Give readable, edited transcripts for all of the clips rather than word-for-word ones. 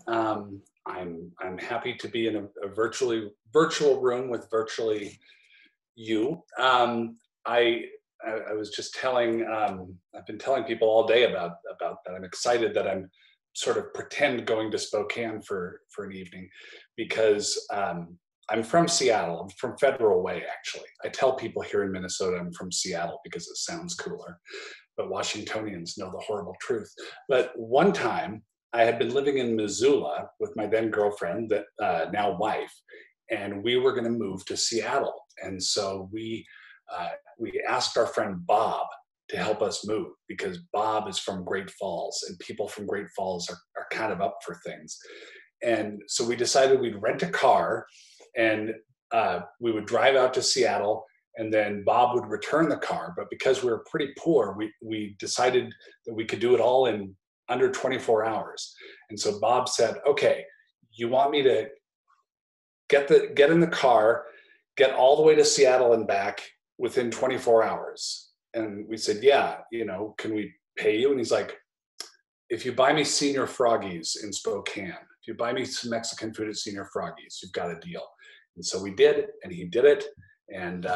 I'm happy to be in a virtual room with virtually you. I was just telling I've been telling people all day about that. I'm excited that I'm sort of pretend going to Spokane for an evening because I'm from Seattle. I'm from Federal Way, actually. I tell people here in Minnesota I'm from Seattle because it sounds cooler, but Washingtonians know the horrible truth. But one time I had been living in Missoula with my then girlfriend, that now wife, and we were going to move to Seattle. And so we asked our friend Bob to help us move because Bob is from Great Falls and people from Great Falls are kind of up for things. And so we decided we'd rent a car and we would drive out to Seattle, and then Bob would return the car. But because we were pretty poor, we decided that we could do it all in under 24 hours. And so Bob said, okay, you want me to get in the car, get all the way to Seattle and back within 24 hours? And we said, yeah, can we pay you? And he's like, if you buy me Senior Froggies in Spokane, if you buy me some Mexican food at Senior Froggies, you've got a deal. And so we did, and he did it. And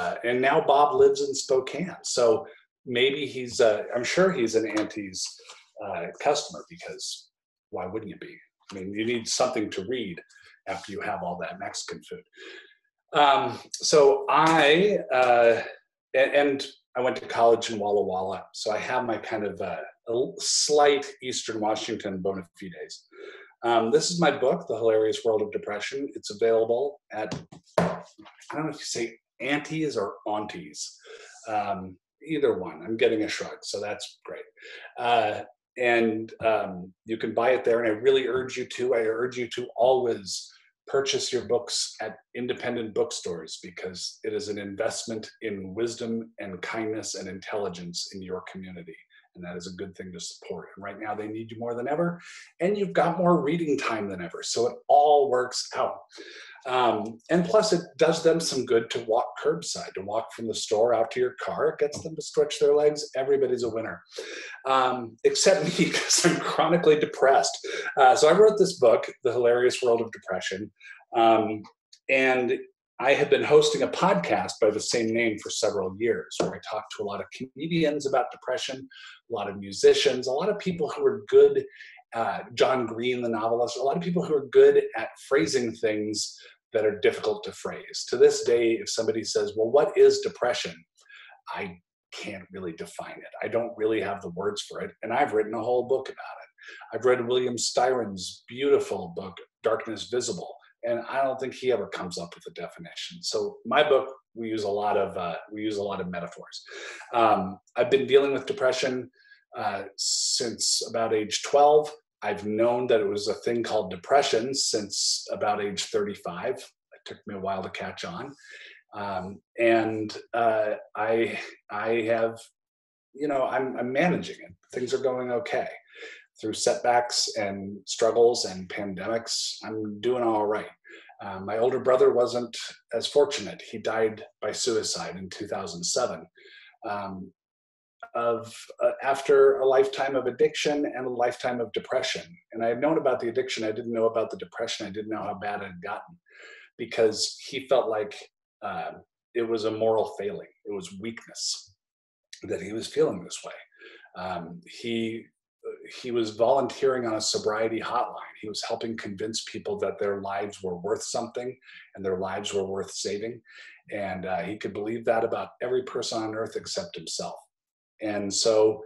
now Bob lives in Spokane. So maybe I'm sure he's an Auntie's customer, because why wouldn't you be? I mean, you need something to read after you have all that Mexican food. So I went to college in Walla Walla, so I have my kind of a slight Eastern Washington bona fides. This is my book, The Hilarious World of Depression. It's available at, I don't know if you say Aunties or Aunties, either one. I'm getting a shrug, so that's great. And you can buy it there, and I really urge you to always purchase your books at independent bookstores, because it is an investment in wisdom and kindness and intelligence in your community. And that is a good thing to support. And right now they need you more than ever, and you've got more reading time than ever. So it all works out. And plus it does them some good to walk curbside, to walk from the store out to your car. It gets them to stretch their legs. Everybody's a winner, except me, because I'm chronically depressed. So I wrote this book, The Hilarious World of Depression. And I have been hosting a podcast by the same name for several years, where I talk to a lot of comedians about depression, a lot of musicians, a lot of people who are good, John Green, the novelist, a lot of people who are good at phrasing things that are difficult to phrase. To this day, if somebody says, well, what is depression? I can't really define it. I don't really have the words for it. And I've written a whole book about it. I've read William Styron's beautiful book, Darkness Visible, and I don't think he ever comes up with a definition. So my book, we use a lot of metaphors. I've been dealing with depression since about age 12. I've known that it was a thing called depression since about age 35. It took me a while to catch on. And I have, I'm managing it. Things are going okay. Through setbacks and struggles and pandemics, I'm doing all right. My older brother wasn't as fortunate. He died by suicide in 2007. After a lifetime of addiction and a lifetime of depression. And I had known about the addiction. I didn't know about the depression. I didn't know how bad it had gotten, because he felt like it was a moral failing. It was weakness that he was feeling this way. He was volunteering on a sobriety hotline. He was helping convince people that their lives were worth something and their lives were worth saving. And he could believe that about every person on earth except himself. And so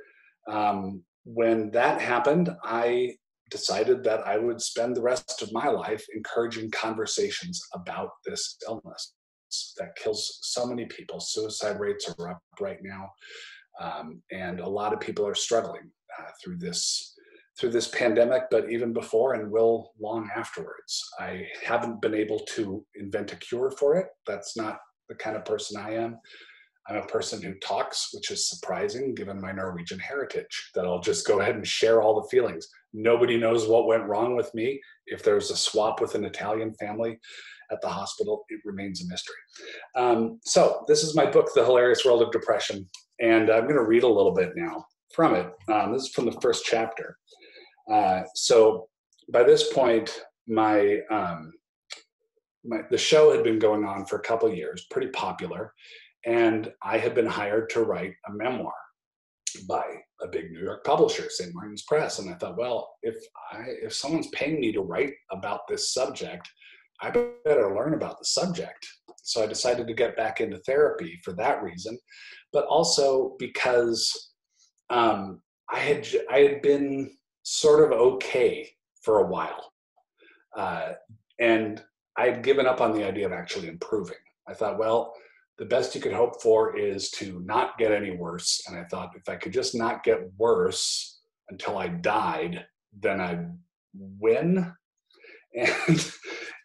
when that happened, I decided that I would spend the rest of my life encouraging conversations about this illness that kills so many people. Suicide rates are up right now. And a lot of people are struggling through this pandemic, but even before and will long afterwards. I haven't been able to invent a cure for it. That's not the kind of person I am. I'm a person who talks, which is surprising given my Norwegian heritage, that I'll just go ahead and share all the feelings. Nobody knows what went wrong with me. If there's a swap with an Italian family at the hospital, it remains a mystery. So this is my book, The Hilarious World of Depression, and I'm going to read a little bit now from it. This is from the first chapter. So by this point, the show had been going on for a couple of years, pretty popular, and I had been hired to write a memoir by a big New York publisher, St. Martin's Press. And I thought, well, if someone's paying me to write about this subject, I better learn about the subject. So I decided to get back into therapy for that reason, but also because I had been sort of okay for a while, and I had given up on the idea of actually improving. I thought, well, the best you could hope for is to not get any worse. And I thought, if I could just not get worse until I died, then I'd win.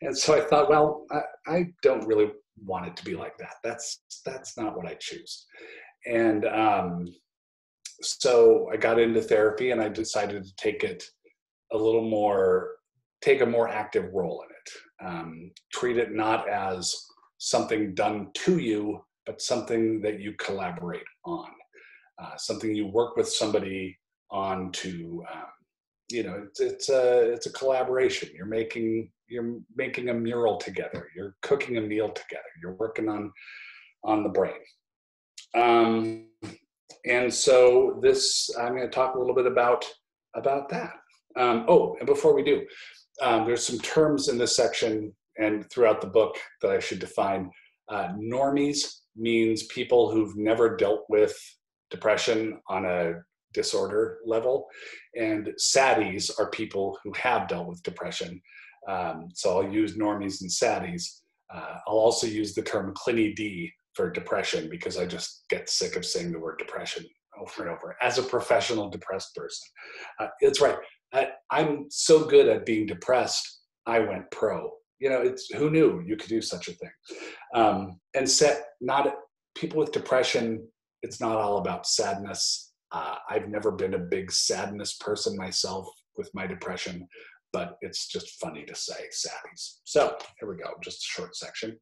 And so I thought, well, I don't really want it to be like that. That's not what I choose. And so I got into therapy, and I decided to take a more active role in it. Treat it not as something done to you, but something that you collaborate on, something you work with somebody on to, it's a collaboration. You're making a mural together. You're cooking a meal together. You're working on the brain. And so I'm going to talk a little bit about that. And before we do, there's some terms in this section and throughout the book that I should define. Normies means people who've never dealt with depression on a disorder level, and saddies are people who have dealt with depression. So I'll use normies and saddies. I'll also use the term ClinED for depression, because I just get sick of saying the word depression over and over. As a professional depressed person, it's right. I'm so good at being depressed, I went pro. Who knew you could do such a thing? And people with depression, it's not all about sadness. I've never been a big sadness person myself with my depression, but it's just funny to say saddies. So here we go, just a short section.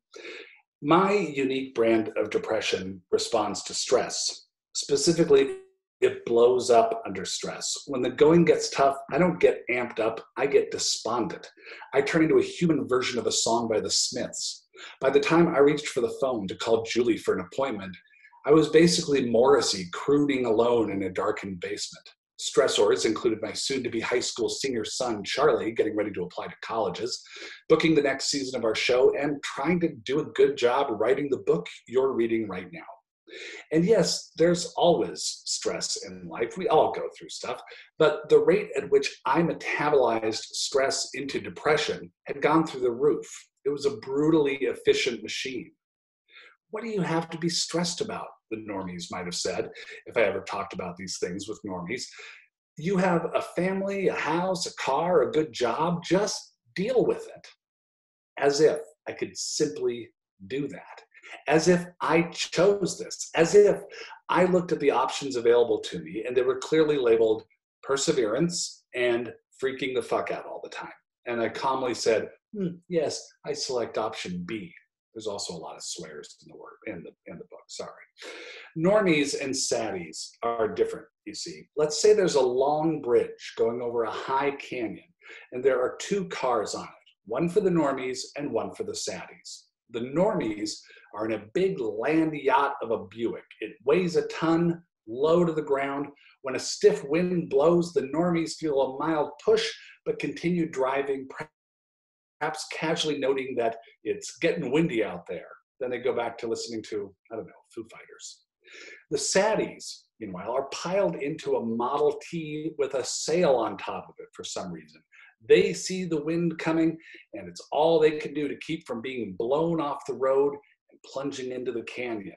My unique brand of depression responds to stress. Specifically, it blows up under stress. When the going gets tough, I don't get amped up, I get despondent. I turn into a human version of a song by the Smiths. By the time I reached for the phone to call Julie for an appointment, I was basically Morrissey crooning alone in a darkened basement. Stressors included my soon-to-be high school senior son, Charlie, getting ready to apply to colleges, booking the next season of our show, and trying to do a good job writing the book you're reading right now. And yes, there's always stress in life. We all go through stuff, but the rate at which I metabolized stress into depression had gone through the roof. It was a brutally efficient machine. What do you have to be stressed about? The normies might have said, if I ever talked about these things with normies. You have a family, a house, a car, a good job, just deal with it. As if I could simply do that. As if I chose this, as if I looked at the options available to me and they were clearly labeled perseverance and freaking the fuck out all the time. And I calmly said, yes, I select option B. There's also a lot of swears in the book, sorry. Normies and saddies are different, you see. Let's say there's a long bridge going over a high canyon, and there are two cars on it, one for the normies and one for the saddies. The normies are in a big land yacht of a Buick. It weighs a ton, low to the ground. When a stiff wind blows, the normies feel a mild push, but continue driving, perhaps casually noting that it's getting windy out there. Then they go back to listening to, Foo Fighters. The saddies, meanwhile, are piled into a Model T with a sail on top of it for some reason. They see the wind coming, and it's all they can do to keep from being blown off the road and plunging into the canyon.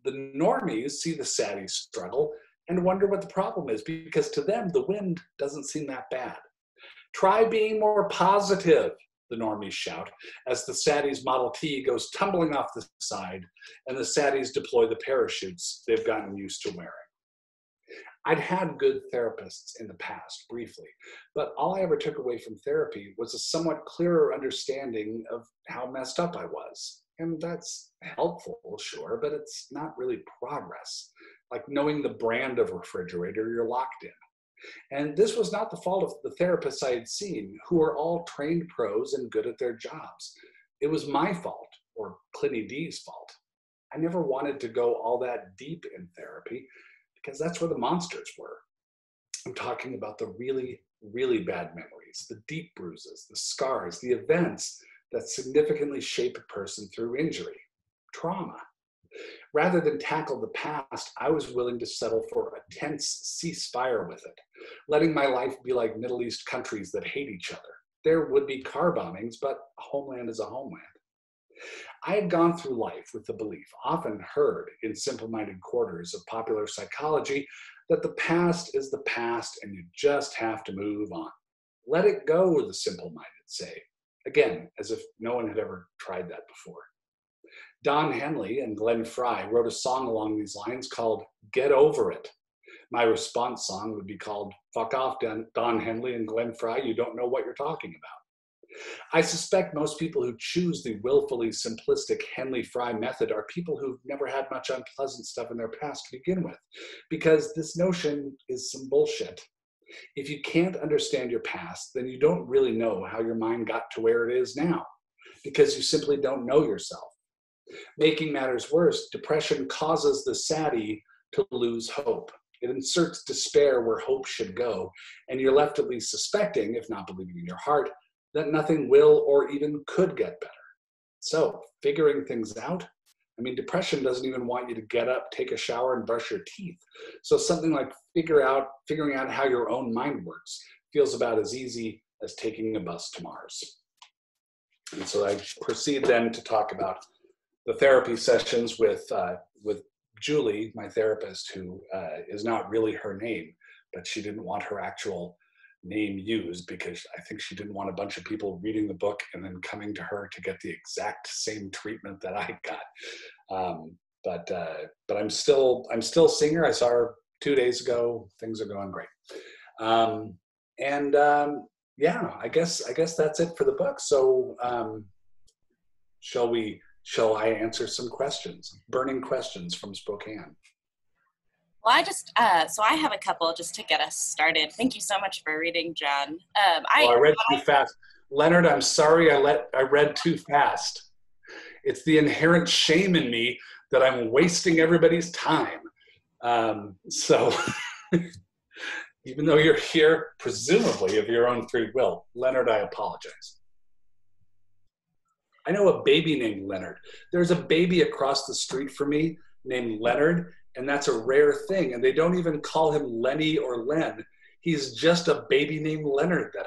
The normies see the saddies struggle and wonder what the problem is, because to them, the wind doesn't seem that bad. Try being more positive, the normies shout, as the saddies' Model T goes tumbling off the side and the saddies deploy the parachutes they've gotten used to wearing. I'd had good therapists in the past, briefly, but all I ever took away from therapy was a somewhat clearer understanding of how messed up I was. And that's helpful, sure, but it's not really progress. Like knowing the brand of refrigerator you're locked in. And this was not the fault of the therapists I had seen, who were all trained pros and good at their jobs. It was my fault, or Clinty D's fault. I never wanted to go all that deep in therapy because that's where the monsters were. I'm talking about the really, really bad memories, the deep bruises, the scars, the events that significantly shape a person through injury, trauma. Rather than tackle the past, I was willing to settle for a tense ceasefire with it, letting my life be like Middle East countries that hate each other. There would be car bombings, but a homeland is a homeland. I had gone through life with the belief, often heard in simple-minded quarters of popular psychology, that the past is the past and you just have to move on. Let it go, the simple-minded say. Again, as if no one had ever tried that before. Don Henley and Glenn Frey wrote a song along these lines called Get Over It. My response song would be called Fuck Off, Don Henley and Glenn Frey, you don't know what you're talking about. I suspect most people who choose the willfully simplistic Henley-Frey method are people who've never had much unpleasant stuff in their past to begin with, because this notion is some bullshit. If you can't understand your past, then you don't really know how your mind got to where it is now, because you simply don't know yourself. Making matters worse, depression causes the saddie to lose hope. It inserts despair where hope should go, and you're left at least suspecting, if not believing in your heart, that nothing will or even could get better. So, figuring things out, depression doesn't even want you to get up, take a shower, and brush your teeth. So something like figuring out how your own mind works feels about as easy as taking a bus to Mars. And so I proceed then to talk about the therapy sessions with Julie, my therapist, who is not really her name, but she didn't want her actual name used because I think she didn't want a bunch of people reading the book and then coming to her to get the exact same treatment that I got. But I'm still seeing her. I saw her 2 days ago. Things are going great. Yeah, I guess that's it for the book. So shall I answer some questions, burning questions from Spokane? Well, so I have a couple just to get us started. Thank you so much for reading, John. I read too fast. Leonard, I'm sorry I read too fast. It's the inherent shame in me that I'm wasting everybody's time. So even though you're here, presumably of your own free will, Leonard, I apologize. I know a baby named Leonard. There's a baby across the street from me named Leonard, and that's a rare thing. And they don't even call him Lenny or Len. He's just a baby named Leonard that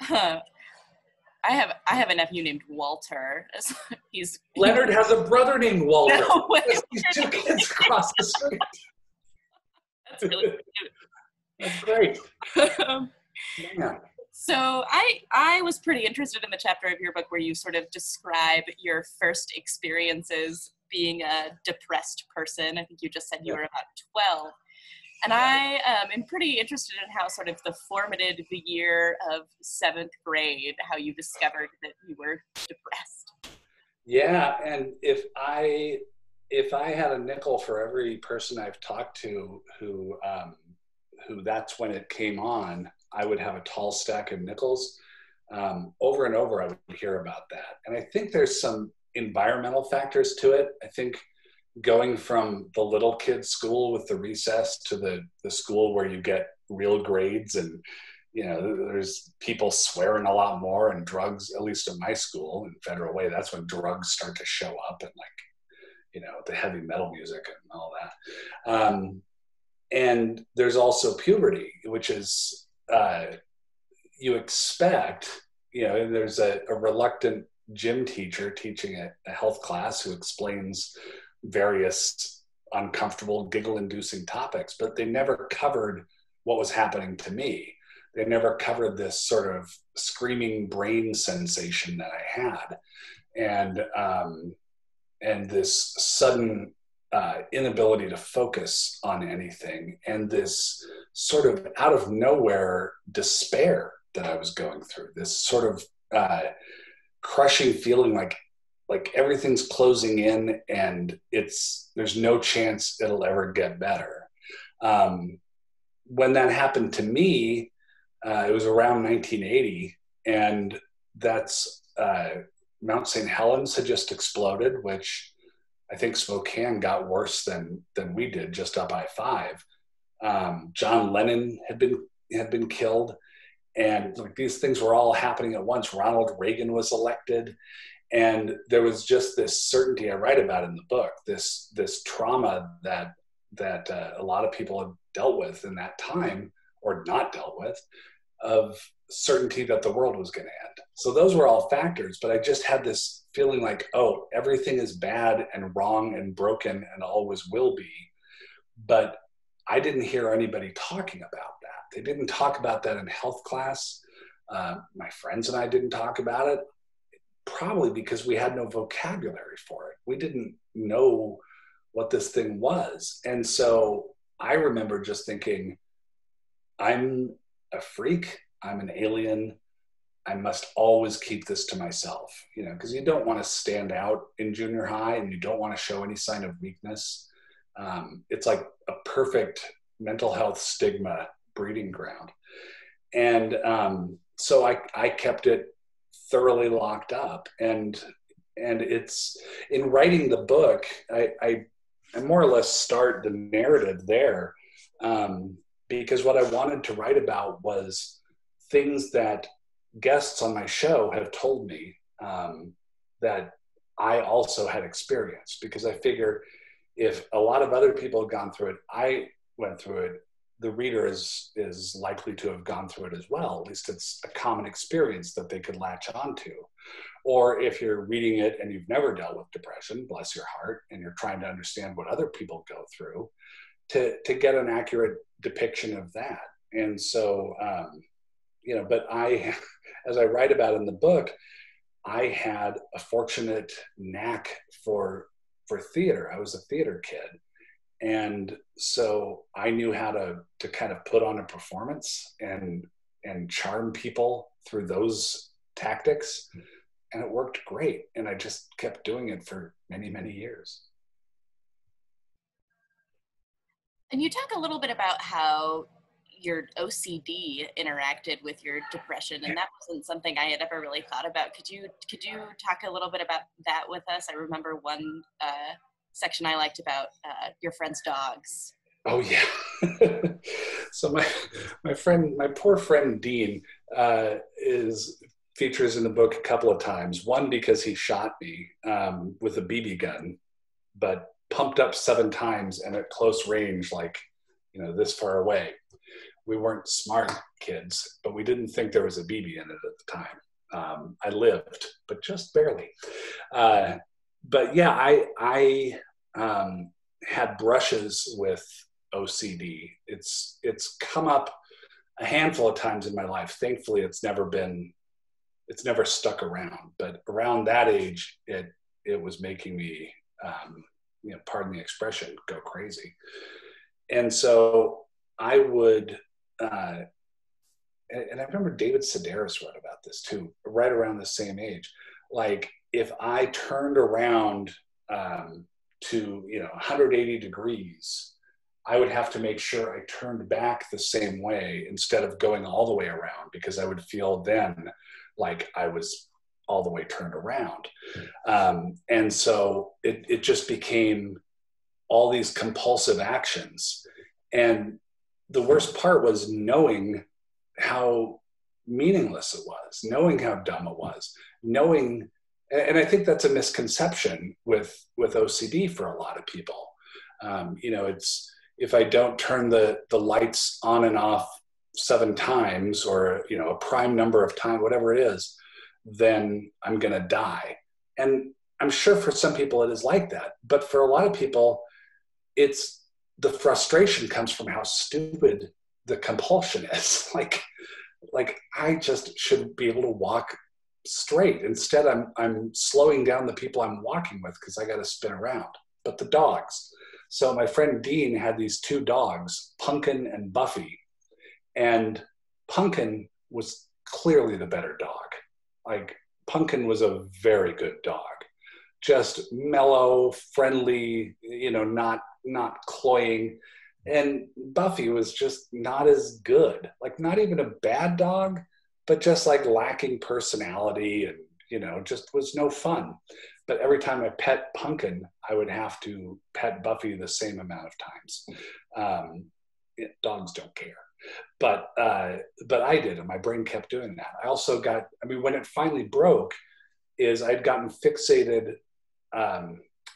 I know. I have a nephew named Walter. Leonard has a brother named Walter. No way. These two kids across the street. That's really cute. That's great. Yeah. So I was pretty interested in the chapter of your book where you sort of describe your first experiences being a depressed person. I think you just said you were about 12. And I am pretty interested in how sort of the formative year of 7th grade, how you discovered that you were depressed. Yeah, and if I had a nickel for every person I've talked to who that's when it came on, I would have a tall stack of nickels. Over and over, I would hear about that. And I think there's some environmental factors to it. I think going from the little kid school with the recess to the school where you get real grades and, there's people swearing a lot more and drugs, at least in my school in Federal Way, that's when drugs start to show up and the heavy metal music and all that. And there's also puberty, which is, you expect, and there's a reluctant gym teacher teaching a health class who explains various uncomfortable, giggle-inducing topics, but they never covered what was happening to me. They never covered this sort of screaming brain sensation that I had, and this sudden inability to focus on anything, and this sort of out of nowhere despair that I was going through, this sort of crushing feeling like like everything's closing in and there's no chance it'll ever get better. When that happened to me, it was around 1980, and that's Mount St. Helens had just exploded, which I think Spokane got worse than we did, just up I-5. John Lennon had been killed, and like these things were all happening at once. Ronald Reagan was elected, and there was just this certainty I write about in the book, this trauma that a lot of people have dealt with in that time, or not dealt with, of certainty that the world was going to end. So those were all factors, but I just had this feeling like, oh, everything is bad and wrong and broken and always will be. But I didn't hear anybody talking about that. They didn't talk about that in health class. My friends and I didn't talk about it, probably because we had no vocabulary for it. We didn't know what this thing was. And so I remember just thinking, I'm a freak, I'm an alien, I must always keep this to myself, because you don't want to stand out in junior high and you don't want to show any sign of weakness. It's like a perfect mental health stigma breeding ground. And so I kept it thoroughly locked up. And it's, in writing the book, I more or less start the narrative there, because what I wanted to write about was things that guests on my show have told me that I also had experienced, because I figure if a lot of other people have gone through it, I went through it, the reader is likely to have gone through it as well. At least it's a common experience that they could latch onto. Or if you're reading it and you've never dealt with depression, bless your heart, and you're trying to understand what other people go through, to get an accurate depiction of that. And so, but as I write about in the book, I had a fortunate knack for theater. I was a theater kid. And so I knew how to kind of put on a performance and charm people through those tactics. And it worked great. And I just kept doing it for many, many years. And you talk a little bit about how your OCD interacted with your depression, and that wasn't something I had ever really thought about. Could you talk a little bit about that with us? I remember one section I liked about your friend's dogs. Oh yeah. So my poor friend Dean features in the book a couple of times. One, because he shot me with a BB gun, but pumped up 7 times and at close range, like, this far away. We weren't smart kids, but we didn't think there was a BB in it at the time. I lived, but just barely. But yeah, I had brushes with OCD. It's come up a handful of times in my life. Thankfully, it's never stuck around. But around that age, it was making me, pardon the expression, go crazy. And so I would, and I remember David Sedaris wrote about this too, right around the same age. Like, if I turned around to 180 degrees, I would have to make sure I turned back the same way instead of going all the way around, because I would feel then like I was all the way turned around. And so it just became all these compulsive actions. And the worst part was knowing how meaningless it was, knowing how dumb it was, knowing, and I think that's a misconception with OCD for a lot of people. It's, if I don't turn the lights on and off 7 times, or, a prime number of times, whatever it is, then I'm going to die. And I'm sure for some people it is like that. But for a lot of people, it's the frustration comes from how stupid the compulsion is. Like I just should be able to walk straight. Instead, I'm slowing down the people I'm walking with because I got to spin around. But the dogs. So my friend Dean had these 2 dogs, Pumpkin and Buffy. And Pumpkin was clearly the better dog. Like, Pumpkin was a very good dog. just mellow, friendly, you know, not cloying. And Buffy was just not as good, like not even a bad dog, but just like lacking personality and, you know, just was no fun. But every time I pet Pumpkin, I would have to pet Buffy the same amount of times. Dogs don't care. But I did, and my brain kept doing that. I also got, I mean, when it finally broke, is I'd gotten fixated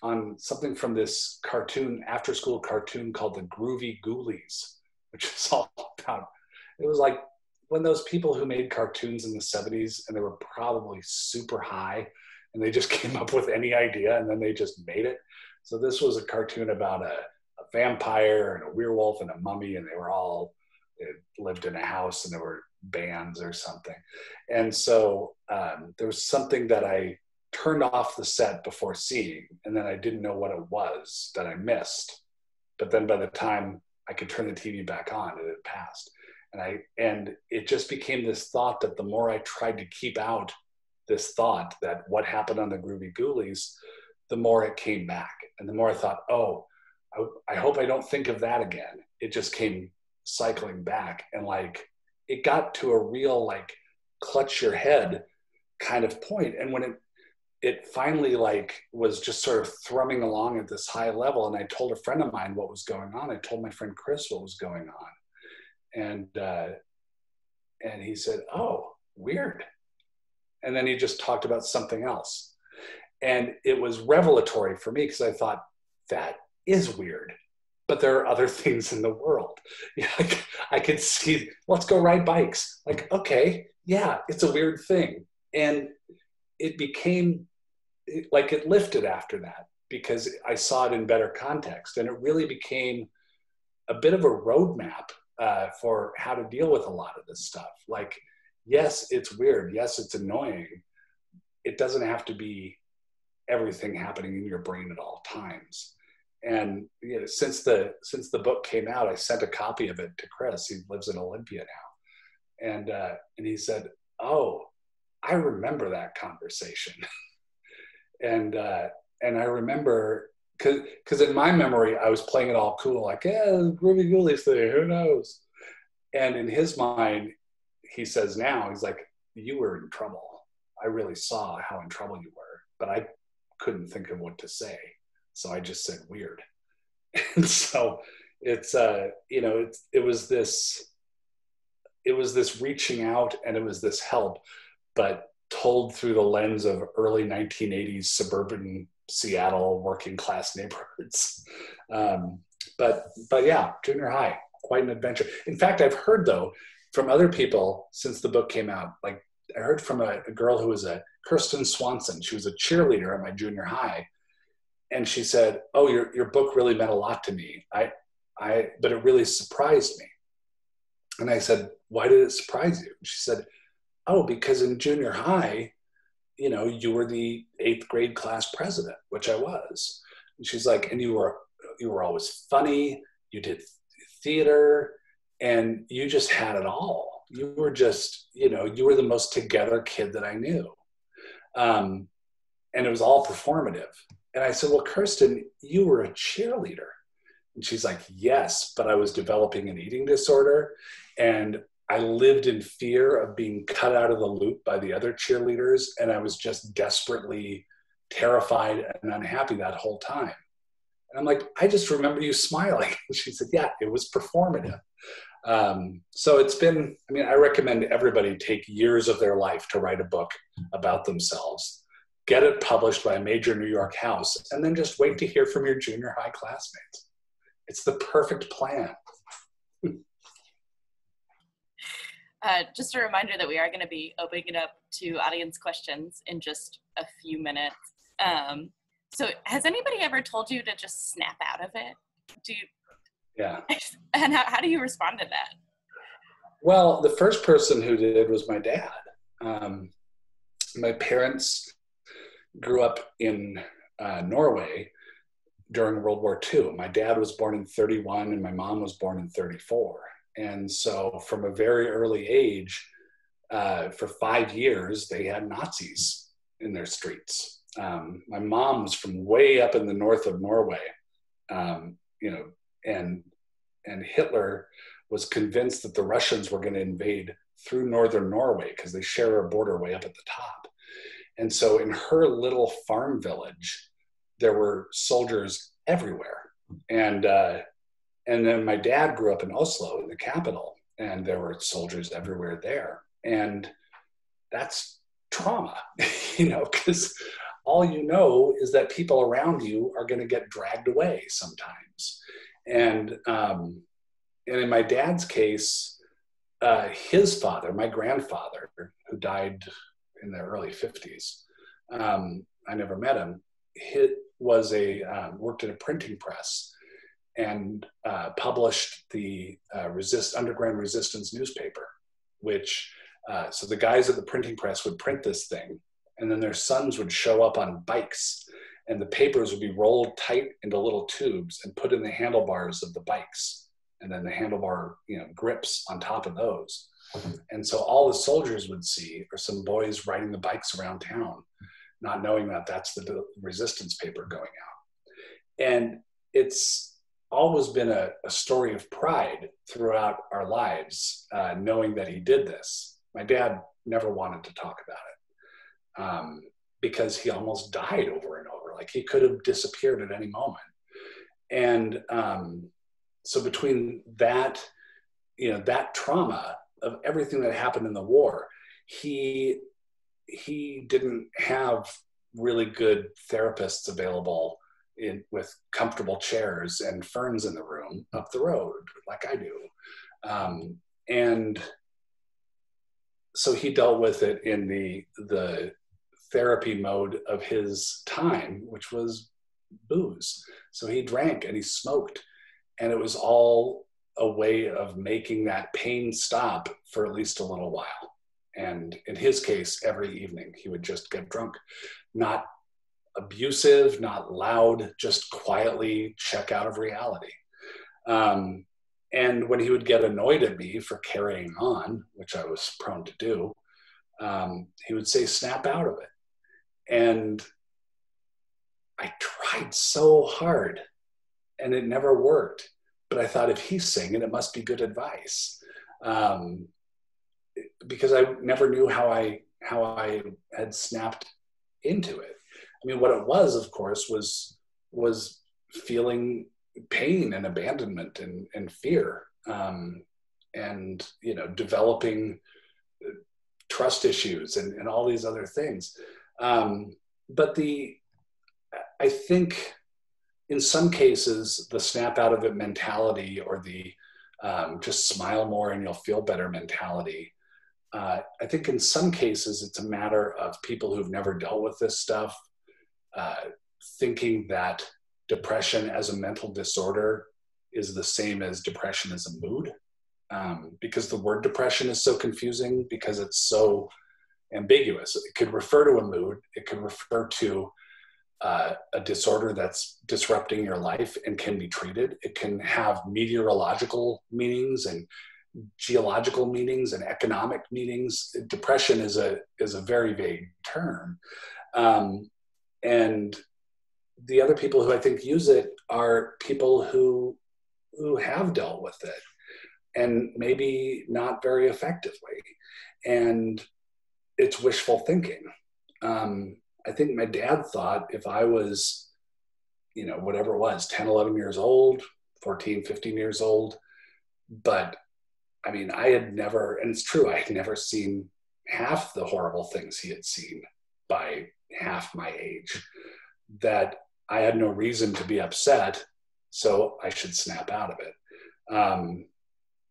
on something from this cartoon, after school cartoon called the Groovy Ghoulies, which is all about, it was like when those people who made cartoons in the 70s and they were probably super high and they just came up with any idea and then they just made it. So this was a cartoon about a vampire and a werewolf and a mummy, and they were all, lived in a house and there were bands or something. And so there was something that I turned off the set before seeing, and then I didn't know what it was that I missed. But then by the time I could turn the TV back on, it had passed. And it just became this thought that the more I tried to keep out this thought that what happened on the Groovy Ghoulies, the more it came back. And the more I thought, oh, I hope I don't think of that again. It just came cycling back, and like it got to a real like clutch your head kind of point. And when it finally like was just sort of thrumming along at this high level, and I told a friend of mine what was going on. I told my friend Chris what was going on, and he said, "Oh, weird." And then he just talked about something else, and it was revelatory for me because I thought, that is weird, but there are other things in the world. Yeah, like I could see, let's go ride bikes. Like, okay, yeah, it's a weird thing. And it became like it lifted after that because I saw it in better context. And it really became a bit of a roadmap for how to deal with a lot of this stuff. Like, yes, it's weird. Yes, it's annoying. It doesn't have to be everything happening in your brain at all times. And you know, since the book came out, I sent a copy of it to Chris. He lives in Olympia now, and he said, "Oh, I remember that conversation." and I remember because in my memory I was playing it all cool, like, yeah, Groovy Ghoulies thing, who knows? And in his mind, he says now, he's like, you were in trouble. I really saw how in trouble you were, but I couldn't think of what to say. So I just said weird. And so it's, you know, it was this reaching out, and it was this help, but told through the lens of early 1980s suburban Seattle working class neighborhoods. But yeah, junior high, quite an adventure. In fact, I've heard though, from other people since the book came out, like I heard from a girl who was Kirsten Swanson. She was a cheerleader at my junior high. And she said, "Oh, your book really meant a lot to me. But it really surprised me." And I said, "Why did it surprise you?" She said, "Oh, because in junior high, you know, you were the 8th grade class president," which I was. And she's like, "And you were always funny. You did theater, and you just had it all. You were just, you know, you were the most together kid that I knew." And it was all performative. And I said, "Well, Kirsten, you were a cheerleader." And she's like, "Yes, but I was developing an eating disorder, and I lived in fear of being cut out of the loop by the other cheerleaders, and I was just desperately terrified and unhappy that whole time." And I'm like, "I just remember you smiling." And she said, "Yeah, it was performative." So it's been, I mean, I recommend everybody take years of their life to write a book about themselves. Get it published by a major New York house, and then just wait to hear from your junior high classmates. It's the perfect plan. Just a reminder that we are going to be opening it up to audience questions in just a few minutes. So has anybody ever told you to just snap out of it? Yeah. And how do you respond to that? Well, the first person who did was my dad. My parents grew up in Norway during World War II. My dad was born in 1931 and my mom was born in 1934. And so from a very early age, for 5 years, they had Nazis in their streets. My mom was from way up in the north of Norway, and Hitler was convinced that the Russians were going to invade through northern Norway because they share a border way up at the top. And so in her little farm village, there were soldiers everywhere. And then my dad grew up in Oslo, in the capital, and there were soldiers everywhere there. And that's trauma, because all you know is that people around you are going to get dragged away sometimes. And in my dad's case, his father, my grandfather, who died in the early 50s, I never met him, worked at a printing press and published the Underground Resistance newspaper, which, so the guys at the printing press would print this thing, and then their sons would show up on bikes, and the papers would be rolled tight into little tubes and put in the handlebars of the bikes, and then the handlebar, grips on top of those. And so all the soldiers would see are some boys riding the bikes around town, not knowing that that's the resistance paper going out. And it's always been a story of pride throughout our lives, knowing that he did this. My dad never wanted to talk about it because he almost died over and over. Like, he could have disappeared at any moment. And so between that, that trauma of everything that happened in the war, he didn't have really good therapists available with comfortable chairs and ferns in the room up the road, like I do. And so he dealt with it in the therapy mode of his time, which was booze. So he drank and he smoked, and it was all a way of making that pain stop for at least a little while. And in his case, every evening he would just get drunk, not abusive, not loud, just quietly check out of reality. And when he would get annoyed at me for carrying on, which I was prone to do, he would say, snap out of it. And I tried so hard and it never worked. But I thought, if he's saying it, it must be good advice. Because I never knew how I had snapped into it. I mean, what it was, of course, was feeling pain and abandonment and fear, and developing trust issues and all these other things. But I think in some cases, the snap out of it mentality, or the just smile more and you'll feel better mentality, I think in some cases it's a matter of people who've never dealt with this stuff, thinking that depression as a mental disorder is the same as depression as a mood, because the word depression is so confusing, because it's so ambiguous. It could refer to a mood, it could refer to a disorder that's disrupting your life and can be treated. It can have meteorological meanings and geological meanings and economic meanings. Depression is a very vague term. And the other people who I think use it are people who have dealt with it, and maybe not very effectively. And it's wishful thinking. I think my dad thought if I was, whatever it was, 10, 11 years old, 14, 15 years old, but I mean, I had never, and it's true, I had never seen half the horrible things he had seen by half my age, that I had no reason to be upset, so I should snap out of it.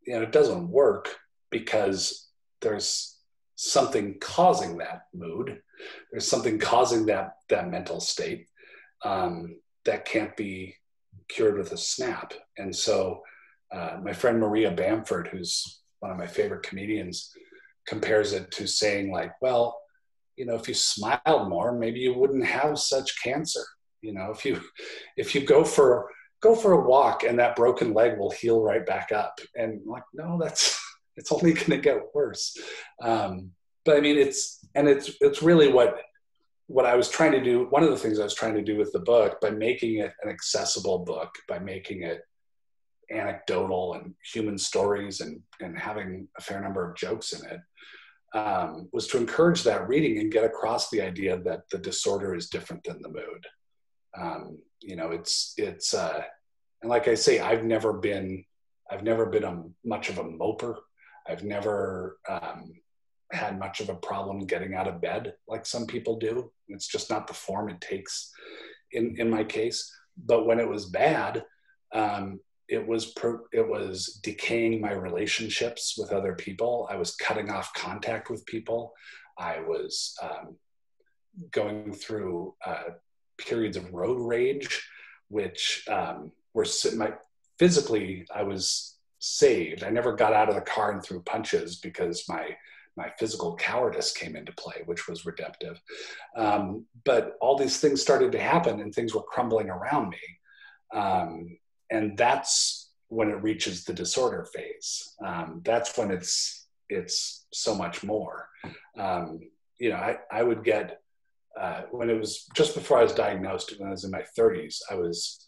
It doesn't work because there's something causing that mood. There's something causing that mental state that can't be cured with a snap. And so my friend Maria Bamford, who's one of my favorite comedians, compares it to saying, like, well, if you smiled more, maybe you wouldn't have such cancer. If you go for a walk and that broken leg will heal right back up. And like, no, it's only going to get worse. But I mean, it's really what what I was trying to do, one of the things I was trying to do with the book, by making it an accessible book, by making it anecdotal and human stories and having a fair number of jokes in it, was to encourage that reading and get across the idea that the disorder is different than the mood. And like I say, I've never been much of a moper. I've never had much of a problem getting out of bed like some people do. It's just not the form it takes in my case. But when it was bad, it was decaying my relationships with other people. I was cutting off contact with people. I was going through periods of road rage, which physically I was saved. I never got out of the car and threw punches because my physical cowardice came into play, which was redemptive. But all these things started to happen and things were crumbling around me. And that's when it reaches the disorder phase. That's when it's so much more. I would get, when it was just before I was diagnosed, when I was in my 30s, I was,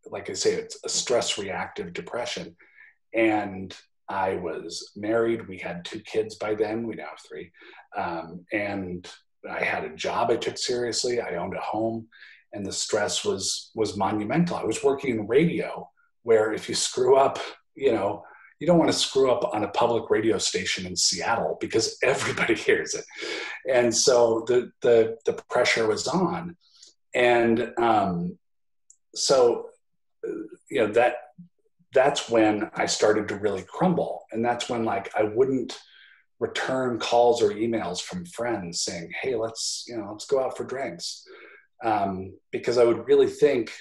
like I say, it's a stress-reactive depression. And I was married. We had 2 kids by then. We now have 3. And I had a job I took seriously. I owned a home. And the stress was monumental. I was working in radio, where if you screw up, you don't want to screw up on a public radio station in Seattle because everybody hears it. And so the pressure was on. And that's when I started to really crumble. And that's when, like, I wouldn't return calls or emails from friends saying, hey, let's go out for drinks. Because I would really think,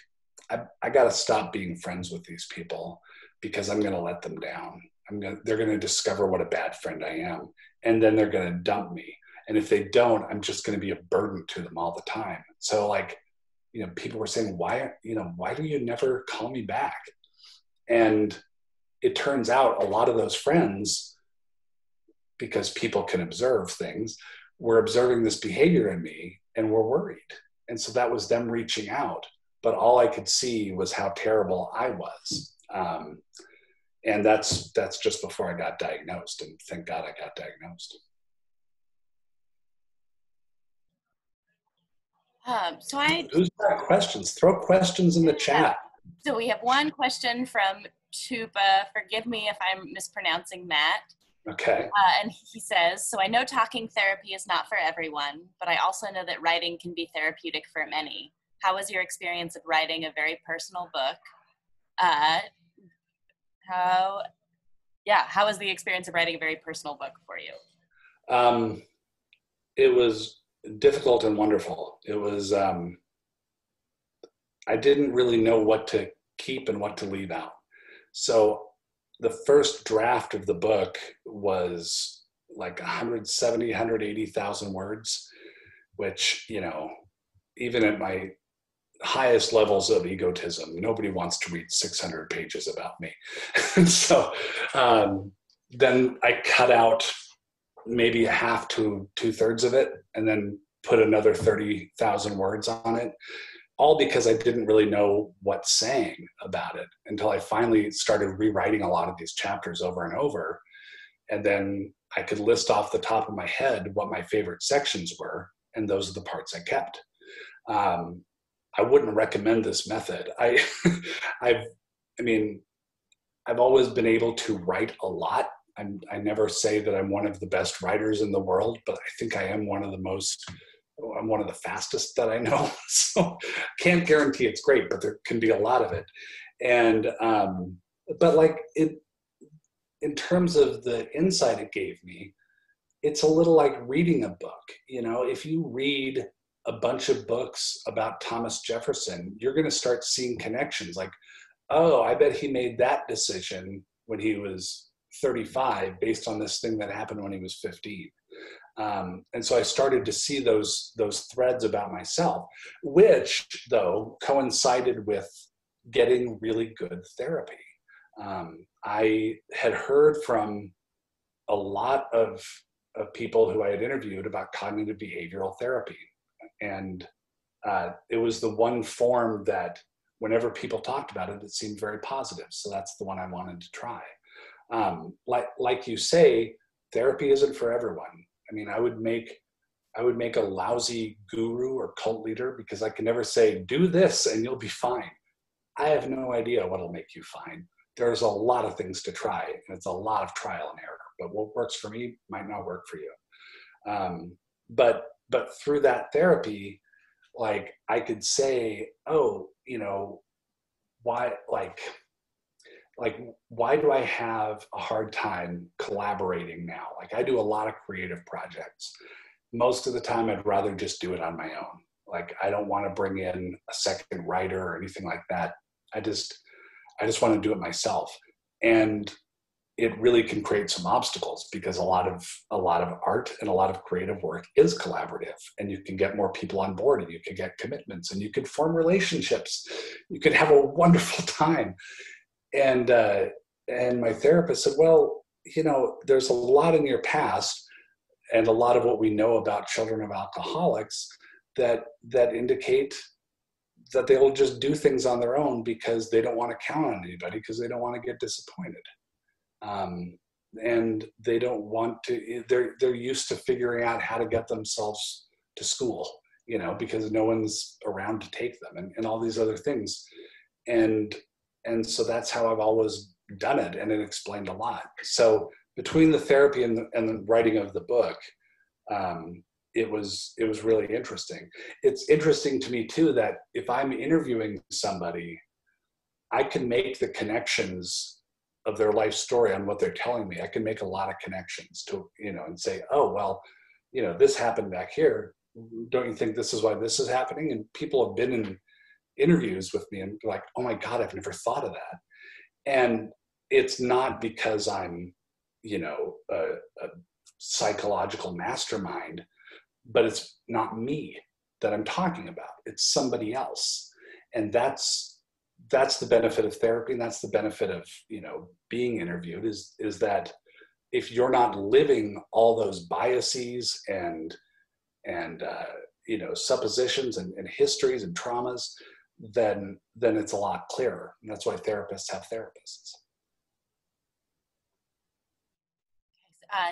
I got to stop being friends with these people because I'm going to let them down. They're going to discover what a bad friend I am. And then they're going to dump me. And if they don't, I'm just going to be a burden to them all the time. So, like, people were saying, why do you never call me back? And it turns out a lot of those friends, because people can observe things, were observing this behavior in me and were worried. And so that was them reaching out. But all I could see was how terrible I was. And that's just before I got diagnosed. And thank God I got diagnosed. Who's got questions? Throw questions in the chat. So we have one question from Tuba. Forgive me if I'm mispronouncing that. Okay. And he says, so I know talking therapy is not for everyone, but I also know that writing can be therapeutic for many. How was your experience of writing a very personal book? How was the experience of writing a very personal book for you? It was difficult and wonderful. It was, I didn't really know what to keep and what to leave out. So the first draft of the book was like 170, 180,000 words, which, even at my highest levels of egotism, nobody wants to read 600 pages about me. And so then I cut out maybe a half to 2/3 of it and then put another 30,000 words on it, all because I didn't really know what sang about it until I finally started rewriting a lot of these chapters over and over. And then I could list off the top of my head what my favorite sections were, and those are the parts I kept. I wouldn't recommend this method. I've always been able to write a lot. I never say that I'm one of the best writers in the world, but I think I am one of the fastest that I know. So can't guarantee it's great, but there can be a lot of it. And, but like in terms of the insight it gave me, it's a little like reading a book. If you read a bunch of books about Thomas Jefferson, you're going to start seeing connections like, oh, I bet he made that decision when he was 35 based on this thing that happened when he was 15. And so I started to see those threads about myself, which though coincided with getting really good therapy. I had heard from a lot of of people who I had interviewed about cognitive behavioral therapy. And it was the one form that whenever people talked about it, it seemed very positive. So that's the one I wanted to try. Like you say, therapy isn't for everyone. I mean, I would make a lousy guru or cult leader because I can never say, do this and you'll be fine. I have no idea what'll make you fine. There's a lot of things to try, and it's a lot of trial and error. But what works for me might not work for you. But through that therapy, like I could say, oh, why, why do I have a hard time collaborating now? Like I do a lot of creative projects. Most of the time, I'd rather just do it on my own. Like I don't want to bring in a second writer or anything like that. I just want to do it myself. And it really can create some obstacles because a lot of art and a lot of creative work is collaborative, and you can get more people on board, and you can get commitments, and you can form relationships. You could have a wonderful time. And my therapist said, well, there's a lot in your past and a lot of what we know about children of alcoholics that indicate that they will just do things on their own because they don't want to count on anybody, because they don't want to get disappointed. And they don't want to, they're used to figuring out how to get themselves to school, because no one's around to take them, and all these other things. And so that's how I've always done it. And it explained a lot. So between the therapy and the writing of the book, it was really interesting. It's interesting to me too, that if I'm interviewing somebody, I can make the connections of their life story on what they're telling me. I can make a lot of connections to, and say, oh, well, this happened back here. Don't you think this is why this is happening? And people have been in interviews with me and like, oh my God, I've never thought of that. And it's not because I'm, a psychological mastermind, but it's not me that I'm talking about. It's somebody else. And that's the benefit of therapy. And that's the benefit of, being interviewed is that if you're not living all those biases and suppositions and histories and traumas, then it's a lot clearer. And that's why therapists have therapists.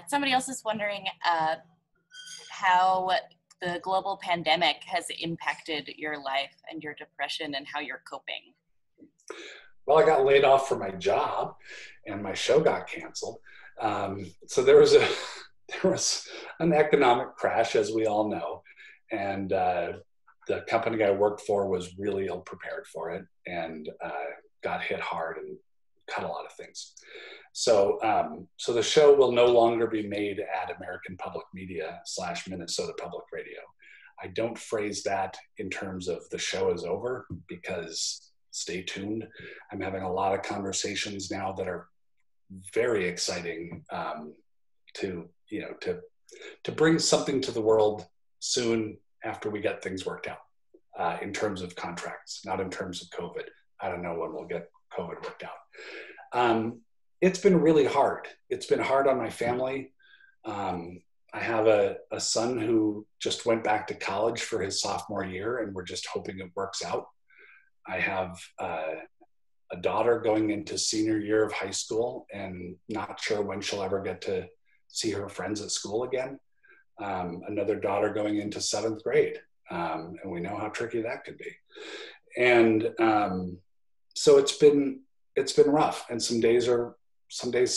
Somebody else is wondering how the global pandemic has impacted your life and your depression and how you're coping. Well, I got laid off from my job and my show got canceled. So there was an economic crash, as we all know. And the company I worked for was really ill prepared for it and got hit hard and cut a lot of things. So the show will no longer be made at American Public Media / Minnesota Public Radio. I don't phrase that in terms of the show is over, because stay tuned. I'm having a lot of conversations now that are very exciting to bring something to the world soon after we get things worked out in terms of contracts, not in terms of COVID. I don't know when we'll get COVID worked out. It's been really hard. It's been hard on my family. I have a son who just went back to college for his sophomore year, and we're just hoping it works out. I have a daughter going into senior year of high school and not sure when she'll ever get to see her friends at school again. Another daughter going into 7th grade. And we know how tricky that could be. And so it's been rough, and some days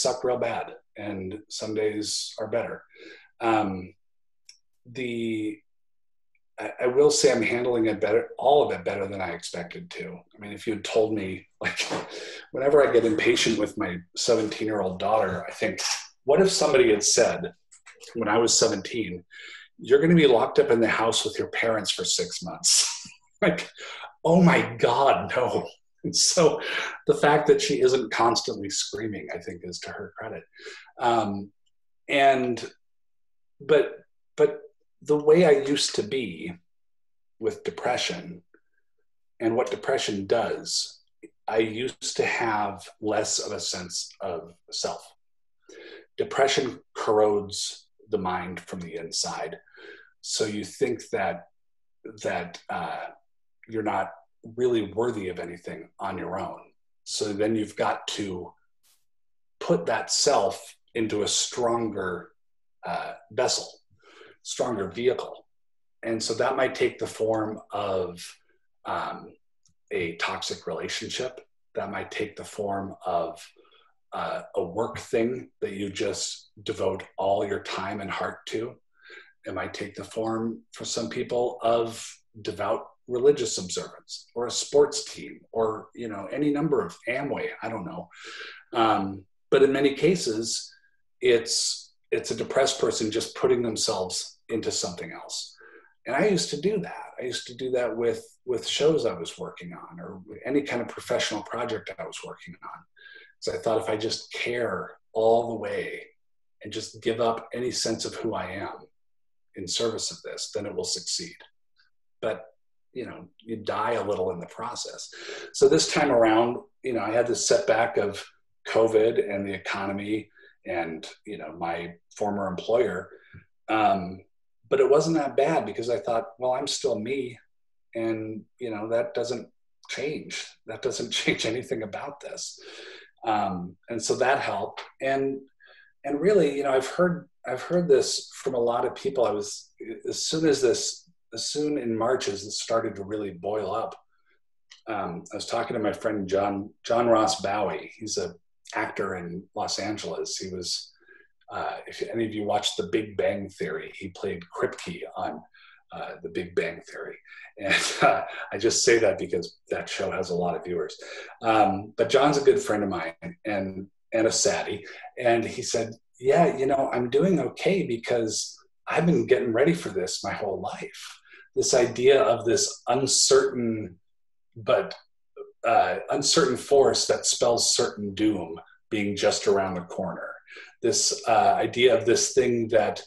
suck real bad and some days are better. I will say I'm handling it better, all of it better than I expected to. I mean, if you had told me, like, whenever I get impatient with my 17-year-old daughter, I think, what if somebody had said when I was 17, you're going to be locked up in the house with your parents for 6 months? Like, oh my God, no. And so the fact that she isn't constantly screaming, I think, is to her credit. But the way I used to be with depression and what depression does, I used to have less of a sense of self. Depression corrodes the mind from the inside. So you think that you're not really worthy of anything on your own. So then you've got to put that self into a stronger vessel, stronger vehicle. And so that might take the form of a toxic relationship. That might take the form of a work thing that you just devote all your time and heart to. It might take the form, for some people, of devout religious observance, or a sports team, or any number of Amway. I don't know, but in many cases, it's a depressed person just putting themselves into something else. And I used to do that. I used to do that with shows I was working on, or any kind of professional project I was working on. So I thought, if I just care all the way and just give up any sense of who I am in service of this, then it will succeed. But you die a little in the process. So this time around, I had this setback of COVID and the economy and, my former employer. But it wasn't that bad, because I thought, well, I'm still me. And, that doesn't change. That doesn't change anything about this. And so that helped. And really, I've heard this from a lot of people. As soon in March as it started to really boil up, I was talking to my friend John Ross Bowie. He's an actor in Los Angeles. He was, if any of you watched The Big Bang Theory, he played Kripke on The Big Bang Theory. And I just say that because that show has a lot of viewers. But John's a good friend of mine and a Saddie. And he said, yeah, I'm doing okay because I've been getting ready for this my whole life. This idea of this uncertain force that spells certain doom being just around the corner. This idea of this thing that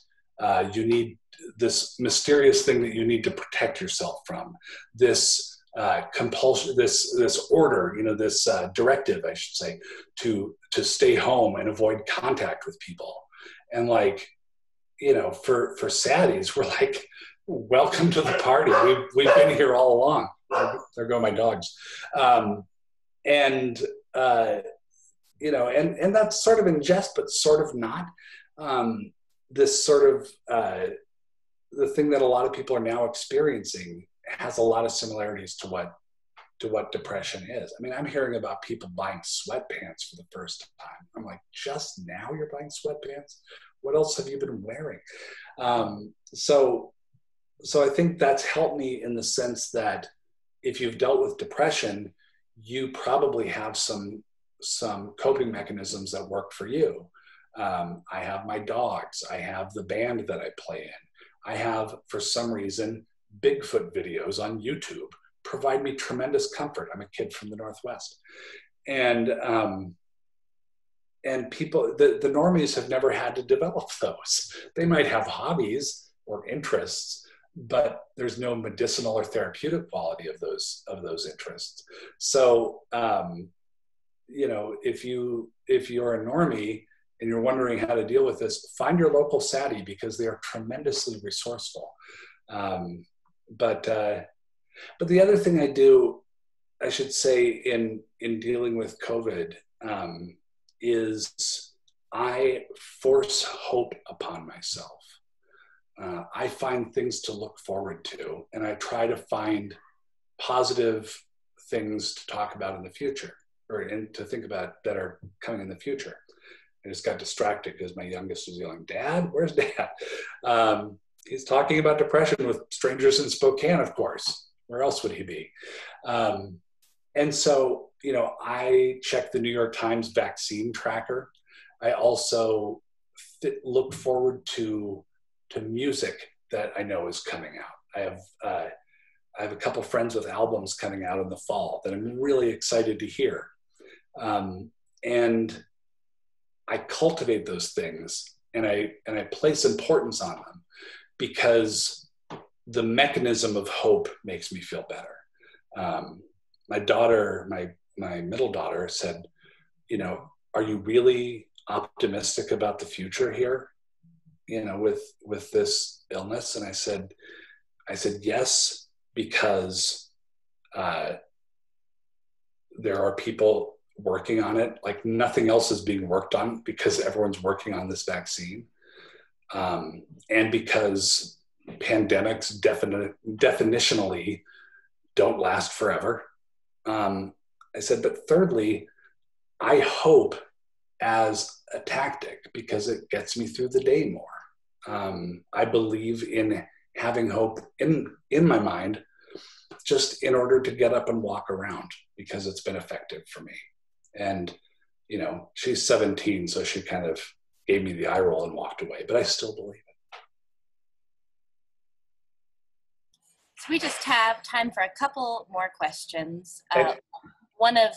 you need, this mysterious thing that you need to protect yourself from. This compulsion, this order, this directive, I should say, to stay home and avoid contact with people. And for Saddies, we're like, welcome to the party. We've been here all along. There go my dogs. And that's sort of in jest, but sort of not. This sort of, the thing that a lot of people are now experiencing has a lot of similarities to what depression is. I mean, I'm hearing about people buying sweatpants for the first time. I'm like, just now you're buying sweatpants? What else have you been wearing? So I think that's helped me in the sense that if you've dealt with depression, you probably have some coping mechanisms that work for you. I have my dogs. I have the band that I play in. I have, for some reason, Bigfoot videos on YouTube provide me tremendous comfort. I'm a kid from the Northwest. And people, the normies have never had to develop those. They might have hobbies or interests, but there's no medicinal or therapeutic quality of those interests. So, if you're a normie and you're wondering how to deal with this, find your local Saddie, because they are tremendously resourceful. But the other thing I should say in dealing with COVID, is I force hope upon myself. I find things to look forward to, and I try to find positive things to talk about in the future, and to think about that are coming in the future. I just got distracted because my youngest was yelling, "Dad, where's Dad?" He's talking about depression with strangers in Spokane, of course. Where else would he be? And so, I check the New York Times vaccine tracker. I also look forward to music that I know is coming out. I have a couple friends with albums coming out in the fall that I'm really excited to hear. And I cultivate those things, and I place importance on them, because the mechanism of hope makes me feel better. My daughter, my middle daughter, said, "Are you really optimistic about the future here?" with this illness? And I said, yes, because there are people working on it. Like nothing else is being worked on because everyone's working on this vaccine. And because pandemics definitionally don't last forever. I said, but thirdly, I hope as a tactic because it gets me through the day more. I believe in having hope in my mind, just in order to get up and walk around because it's been effective for me. And, she's 17, so she kind of gave me the eye roll and walked away, but I still believe it. So we just have time for a couple more questions. Okay. One of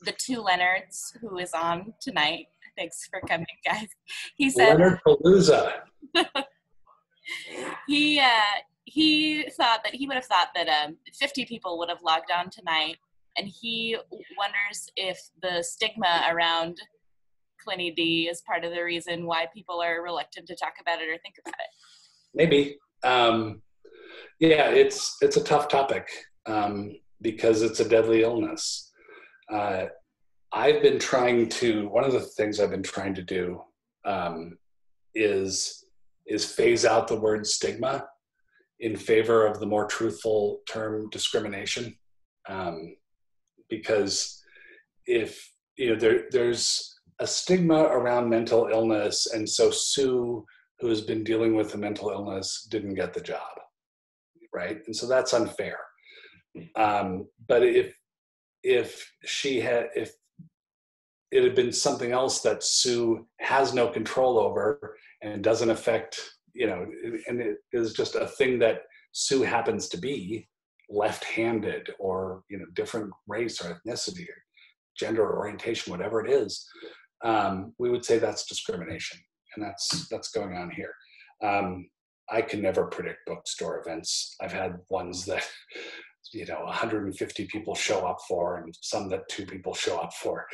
the two Leonards who is on tonight, thanks for coming, guys. He said, Leonard Palooza. he would have thought that 50 people would have logged on tonight, and he wonders if the stigma around Clinny D is part of the reason why people are reluctant to talk about it or think about it. Maybe. Yeah, it's a tough topic because it's a deadly illness. One of the things I've been trying to do is phase out the word stigma in favor of the more truthful term discrimination. Because if, there's a stigma around mental illness, and so Sue, who has been dealing with a mental illness, didn't get the job, right? And so that's unfair. But if it had been something else that Sue has no control over and doesn't affect, and it is just a thing that Sue happens to be, left-handed or, different race or ethnicity or gender or orientation, whatever it is, we would say that's discrimination. And that's going on here. I can never predict bookstore events. I've had ones that, 150 people show up for, and some that 2 people show up for.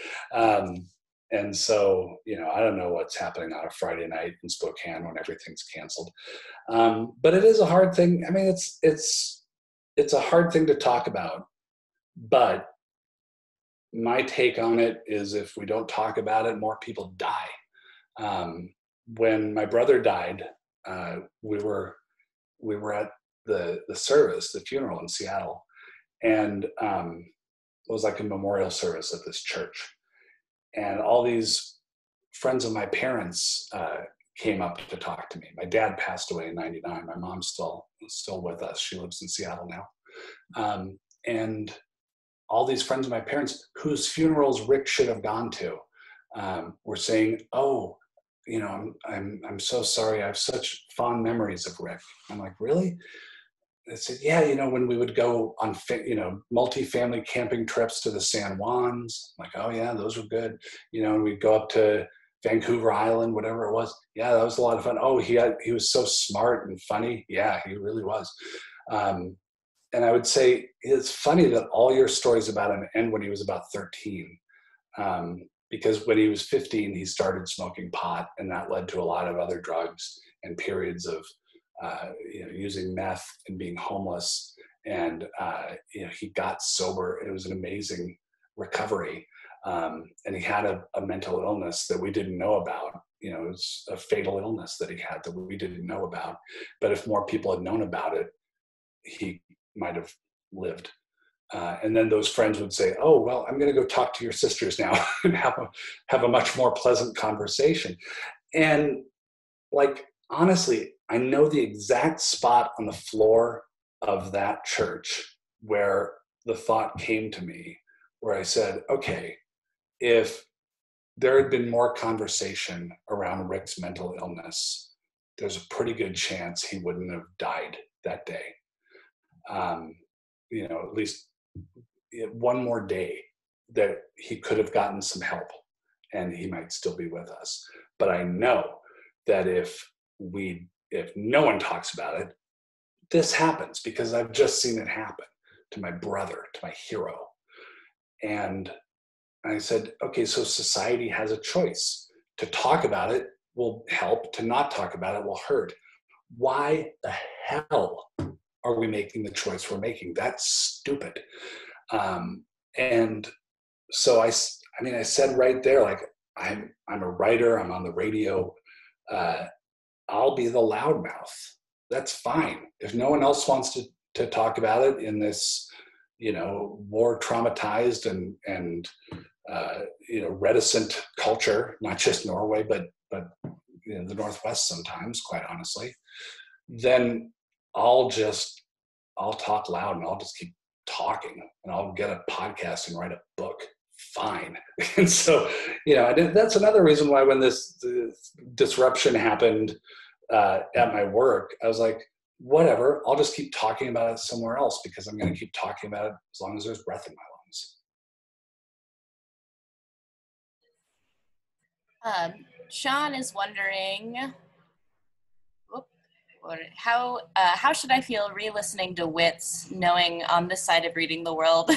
And so, I don't know what's happening on a Friday night in Spokane when everything's canceled. But it is a hard thing. I mean, it's a hard thing to talk about, but my take on it is if we don't talk about it, more people die. When my brother died, we were at the service, the funeral in Seattle, and it was like a memorial service at this church. And all these friends of my parents came up to talk to me. My dad passed away in '99. My mom's still with us. She lives in Seattle now. And all these friends of my parents whose funerals Rick should have gone to were saying, "Oh, I'm so sorry. I have such fond memories of Rick." I'm like, "Really?" They said, "Yeah, when we would go on, multi-family camping trips to the San Juans." I'm like, "Oh yeah, those were good." And we'd go up to Vancouver Island, whatever it was. Yeah, that was a lot of fun. Oh, he was so smart and funny. Yeah, he really was. And I would say it's funny that all your stories about him end when he was about 13. Because when he was 15, he started smoking pot, and that led to a lot of other drugs and periods of using meth and being homeless. And he got sober. It was an amazing recovery. And he had a mental illness that we didn't know about. It was a fatal illness that he had that we didn't know about. But if more people had known about it, he might have lived. And then those friends would say, "Oh, well, I'm going to go talk to your sisters now and have a much more pleasant conversation." And honestly, I know the exact spot on the floor of that church where the thought came to me, where I said, okay, if there had been more conversation around Rick's mental illness, there's a pretty good chance he wouldn't have died that day. At least one more day that he could have gotten some help and he might still be with us. But I know that if no one talks about it, this happens, because I've just seen it happen to my brother, to my hero. And I said, okay, so society has a choice to talk about it will help, to not talk about it will hurt. Why the hell are we making the choice we're making? That's stupid. And so I said right there, like, I'm a writer, I'm on the radio, I'll be the loudmouth. That's fine. If no one else wants to talk about it in this, war traumatized and reticent culture, not just Norway, but the Northwest sometimes, quite honestly, then I'll talk loud and I'll just keep talking, and I'll get a podcast and write a book. Fine. And so, that's another reason why when this disruption happened at my work, I was like, whatever, I'll just keep talking about it somewhere else, because I'm going to keep talking about it as long as there's breath in my lungs. Sean is wondering, how should I feel re-listening to Wits, knowing on this side of reading the world,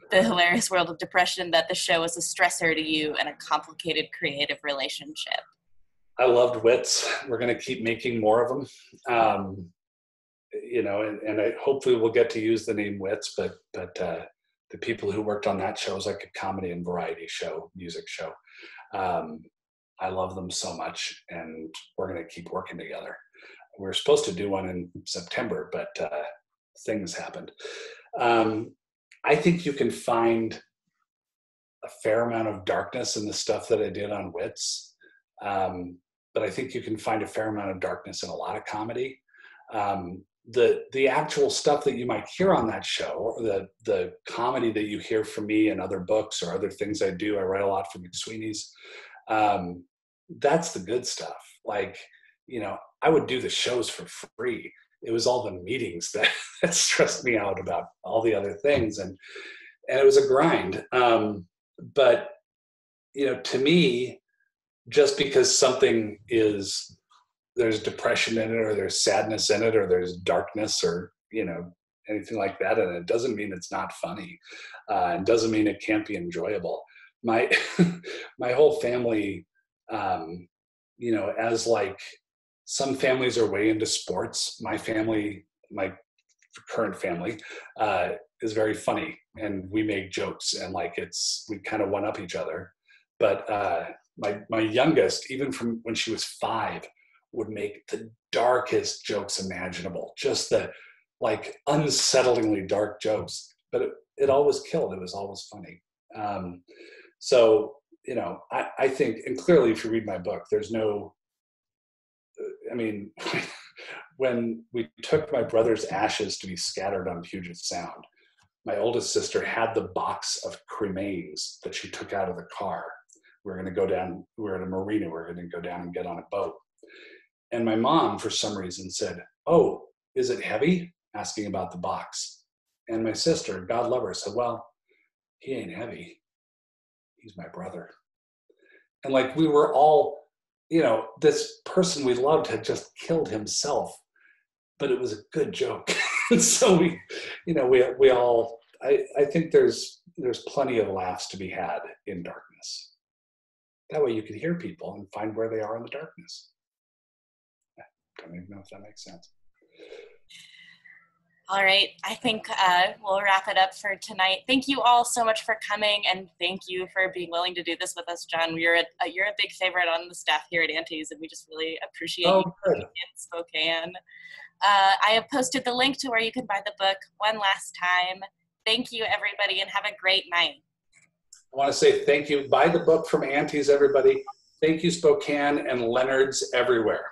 the hilarious world of depression, that the show is a stressor to you and a complicated creative relationship? I loved Wits. We're going to keep making more of them. And hopefully we'll get to use the name Wits, but the people who worked on that show is like a comedy and variety show, music show. I love them so much, and we're going to keep working together. We were supposed to do one in September, but things happened. I think you can find a fair amount of darkness in the stuff that I did on Wits. But I think you can find a fair amount of darkness in a lot of comedy. The actual stuff that you might hear on that show, or the comedy that you hear from me in other books or other things I do, I write a lot for McSweeney's. That's the good stuff. Like, I would do the shows for free. It was all the meetings that stressed me out about all the other things. And it was a grind. But, to me, just because something there's depression in it, or there's sadness in it, or there's darkness, or, anything like that, and it doesn't mean it's not funny. It doesn't mean it can't be enjoyable. My whole family, as like some families are way into sports, my current family, is very funny, and we make jokes, and like we kind of one up each other. But my youngest, even from when she was 5, would make the darkest jokes imaginable, just the like unsettlingly dark jokes, but it always killed. It was always funny. So, I think, and clearly if you read my book, when we took my brother's ashes to be scattered on Puget Sound, my oldest sister had the box of cremains that she took out of the car. We were going to go down, we were at a marina, we were going to go down and get on a boat. And my mom, for some reason, said, "Oh, is it heavy?" asking about the box. And my sister, God love her, said, "Well, he ain't heavy. He's my brother." And like, we were all, this person we loved had just killed himself, but it was a good joke. And so we all, I think there's plenty of laughs to be had in darkness. That way you can hear people and find where they are in the darkness. I don't even know if that makes sense. All right, I think we'll wrap it up for tonight. Thank you all so much for coming, and thank you for being willing to do this with us, John. You're a big favorite on the staff here at Auntie's, and we just really appreciate you being in Spokane. I have posted the link to where you can buy the book one last time. Thank you, everybody, and have a great night. I want to say thank you. Buy the book from Auntie's, everybody. Thank you, Spokane and Leonard's everywhere.